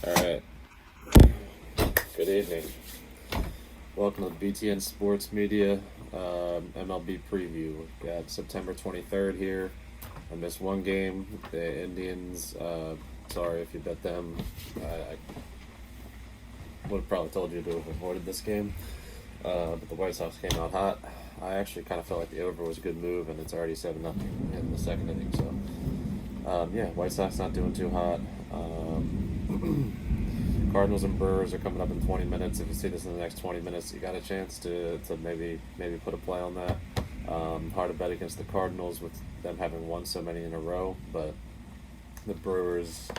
All right. Good evening. Welcome to the BTN Sports Media MLB Preview. We've got September 23rd here. I missed one game. The Indians, sorry if you bet them. I would have probably told you to have avoided this game. But the White Sox came out hot. I actually kind of felt like the over was a good move, and it's already 7-0 in the second inning. So, White Sox not doing too hot. Cardinals and Brewers are coming up in 20 minutes. If you see this in the next 20 minutes, you got a chance to maybe put a play on that. Hard to bet against the Cardinals with them having won so many in a row, but the Brewers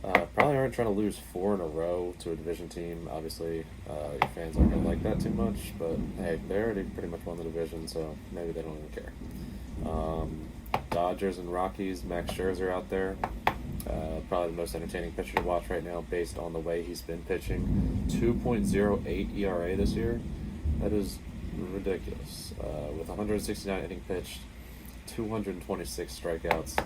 probably aren't trying to lose 4 in a row to a division team. Obviously, your fans aren't going to like that too much, but hey, they already pretty much won the division, so maybe they don't even care. Dodgers and Rockies, Max Scherzer out there. Probably the most entertaining pitcher to watch right now based on the way he's been pitching. 2.08 ERA this year. That is ridiculous. With 169 innings pitched, 226 strikeouts.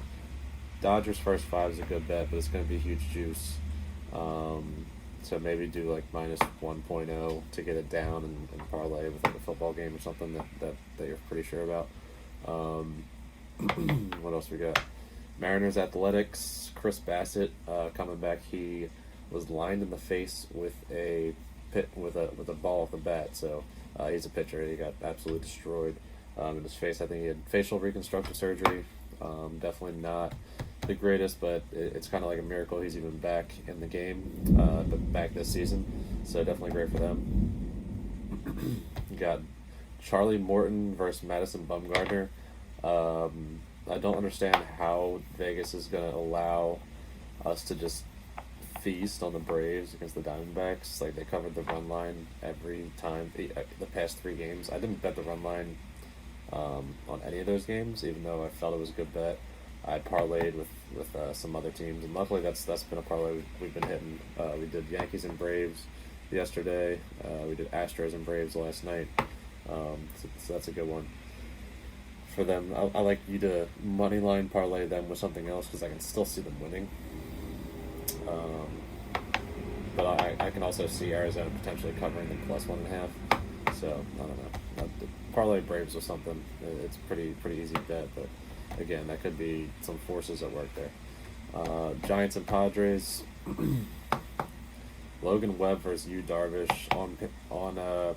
Dodgers first 5 is a good bet, but it's going to be huge juice. So maybe do like minus 1.0 to get it down and parlay with like a football game or something that you're pretty sure about. What else we got? Mariners Athletics, Chris Bassett coming back. He was lined in the face with a ball off the bat. So he's a pitcher. He got absolutely destroyed in his face. I think he had facial reconstructive surgery. Definitely not the greatest, but it's kind of like a miracle he's even back in the game, but back this season. So definitely great for them. You got Charlie Morton versus Madison Bumgarner. I don't understand how Vegas is going to allow us to just feast on the Braves against the Diamondbacks. Like, they covered the run line every time the past 3 games. I didn't bet the run line on any of those games, even though I felt it was a good bet. I parlayed with some other teams, and luckily that's been a parlay we've been hitting. We did Yankees and Braves yesterday. We did Astros and Braves last night. So that's a good one for them. I like you to money line parlay them with something else because I can still see them winning. But I can also see Arizona potentially covering them plus 1.5. So I don't know. Parlay Braves or something. It's pretty easy bet, but again, that could be some forces at work there. Giants and Padres. Logan Webb versus Yu Darvish on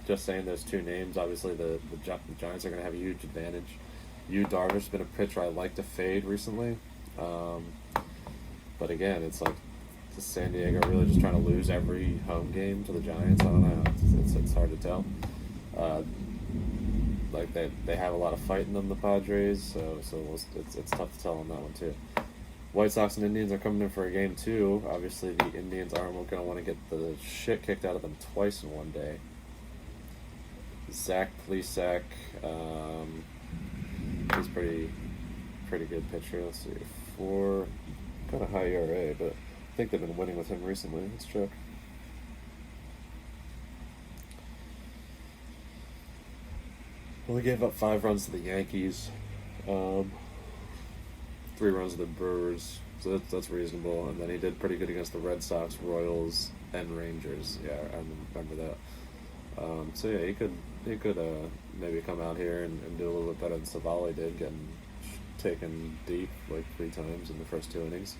just saying those 2 names. Obviously, the Giants are going to have a huge advantage. Yu Darvish has been a pitcher I like to fade recently. But again, it's like, is San Diego really just trying to lose every home game to the Giants? I don't know. It's hard to tell. Like they have a lot of fight in them, the Padres, so it's tough to tell on that one too. White Sox and Indians are coming in for a game too. Obviously, the Indians aren't going to want to get the shit kicked out of them twice in one day. Zach Plesac, he's pretty good pitcher. Let's see, 4, kind of high ERA, but I think they've been winning with him recently. Let's check. Well, he gave up 5 runs to the Yankees, 3 runs to the Brewers, so that's reasonable. And then he did pretty good against the Red Sox, Royals, and Rangers. Yeah, I remember that. So yeah, he could maybe come out here and do a little bit better than Savali did, getting taken deep like 3 times in the first 2 innings.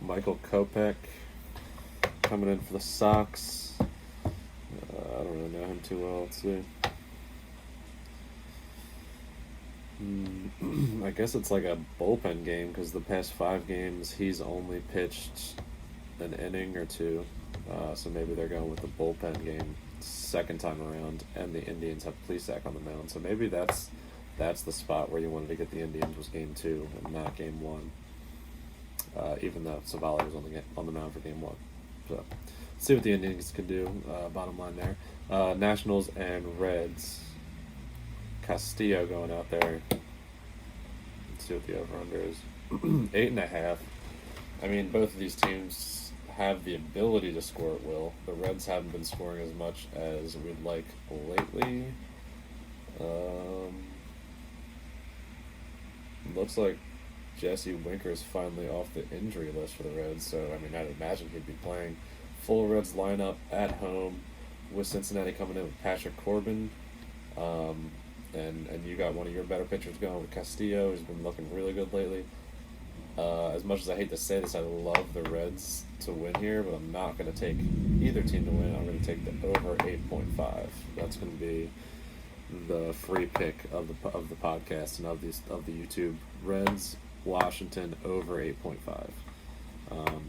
Michael Kopech coming in for the Sox. I don't really know him too well. Let's see. I guess it's like a bullpen game because the past 5 games he's only pitched an inning or 2. So maybe they're going with the bullpen game second time around, and the Indians have Plesac on the mound. So maybe that's the spot where you wanted to get the Indians was game 2 and not game 1. Even though Savali was on the mound for game 1. So let's see what the Indians can do. Bottom line there. Nationals and Reds. Castillo going out there. Let's see what the over-under is. 8.5. I mean, both of these teams have the ability to score at will. The Reds haven't been scoring as much as we'd like lately. Looks like Jesse Winker's finally off the injury list for the Reds, so I mean, I'd imagine he'd be playing. Full Reds lineup at home with Cincinnati coming in with Patrick Corbin. And you got one of your better pitchers going with Castillo, who's been looking really good lately. As much as I hate to say this, I love the Reds to win here, but I'm not going to take either team to win. I'm going to take the over 8.5. That's going to be the free pick of the podcast and of the YouTube. Reds Washington over 8.5.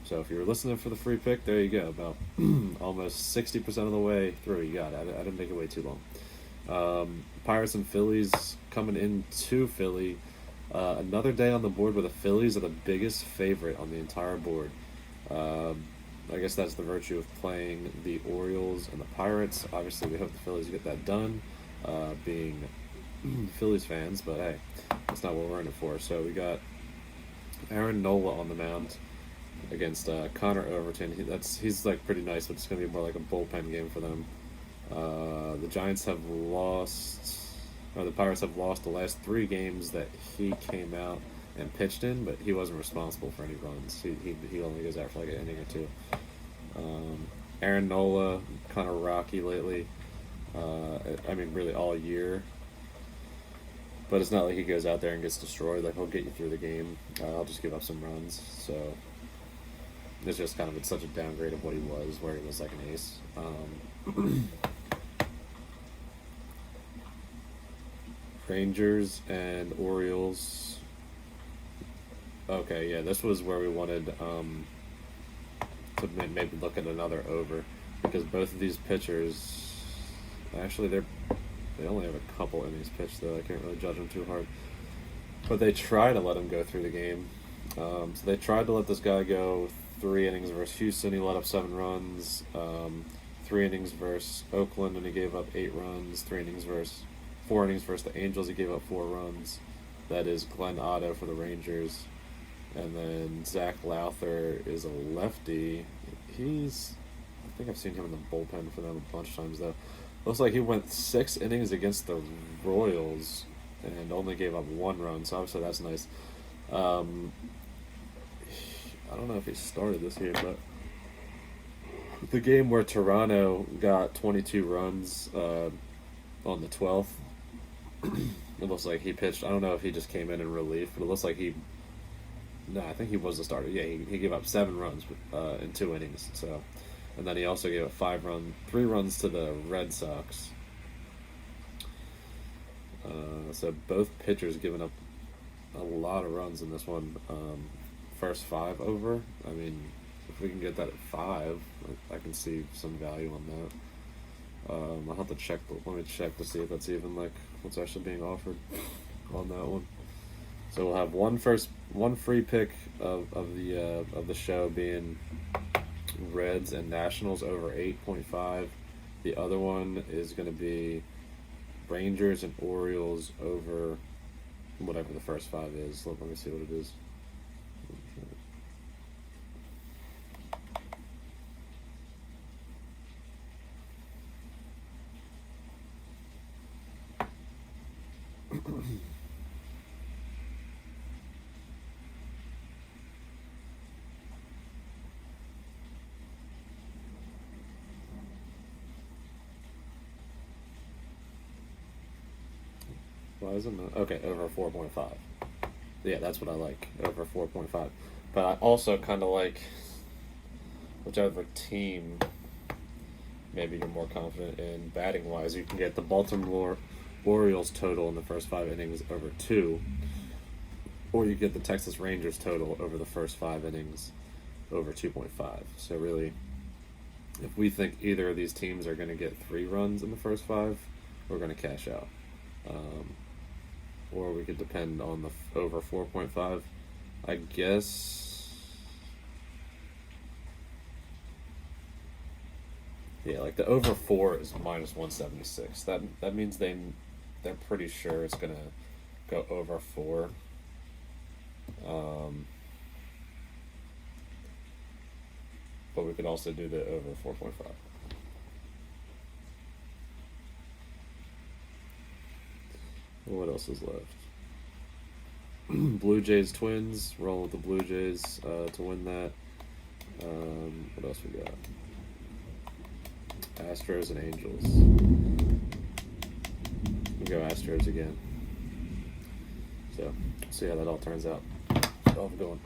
So if you're listening for the free pick, there you go. About almost 60% of the way through, you got it. I didn't make it way too long. Pirates and Phillies coming into Philly. Another day on the board where the Phillies are the biggest favorite on the entire board. I guess that's the virtue of playing the Orioles and the Pirates. Obviously, we hope the Phillies get that done, being Phillies fans, but hey, that's not what we're in it for. So we got Aaron Nola on the mound against Connor Overton. He's like pretty nice, but it's going to be more like a bullpen game for them. The Giants have lost, or the Pirates have lost the last 3 games that he came out and pitched in, but he wasn't responsible for any runs. He only goes out for like an inning or 2. Aaron Nola, kind of rocky lately. I mean, really all year. But it's not like he goes out there and gets destroyed. Like, he'll get you through the game. I'll just give up some runs. So it's just kind of, it's such a downgrade of what he was, where he was like an ace. Rangers and Orioles. Okay, yeah, this was where we wanted to maybe look at another over, because both of these pitchers, actually they only have a couple innings pitched, though I can't really judge them too hard. But they try to let him go through the game. So they tried to let this guy go 3 innings versus Houston. He let up 7 runs. 3 innings versus Oakland, and he gave up 8 runs. 4 innings versus the Angels, he gave up 4 runs. That is Glenn Otto for the Rangers. And then Zach Lowther is a lefty. I think I've seen him in the bullpen for them a bunch of times, though. Looks like he went 6 innings against the Royals and only gave up 1 run, so obviously that's nice. I don't know if he started this year, but the game where Toronto got 22 runs on the 12th, it looks like he pitched. I don't know if he just came in relief, but it looks like I think he was the starter. Yeah, he gave up 7 runs in 2 innings, so... And then he also gave up 3 runs to the Red Sox. So both pitchers giving up a lot of runs in this one. First 5 over. I mean, if we can get that at 5, I can see some value on that. I'll have to check. Let me check to see if that's even like what's actually being offered on that one. So we'll have one free pick of the show being Reds and Nationals over 8.5. The other one is going to be Rangers and Orioles over whatever the first 5 is. Let me see what it is. Why isn't it? Okay, over 4.5. Yeah, that's what I like, over 4.5. But I also kind of like whichever team maybe you're more confident in batting-wise. You can get the Baltimore Orioles total in the first 5 innings over 2, or you get the Texas Rangers total over the first 5 innings over 2.5. So really, if we think either of these teams are going to get 3 runs in the first 5, we're going to cash out. Or we could depend on the over 4.5. I guess, yeah, like the over 4 is minus 176. That means they're pretty sure it's gonna go over 4. But we could also do the over 4.5. What else is left? Blue Jays Twins, rolling with the Blue Jays to win that. What else we got? Astros and Angels. We'll go Astros again. So, see how that all turns out. Have a good one.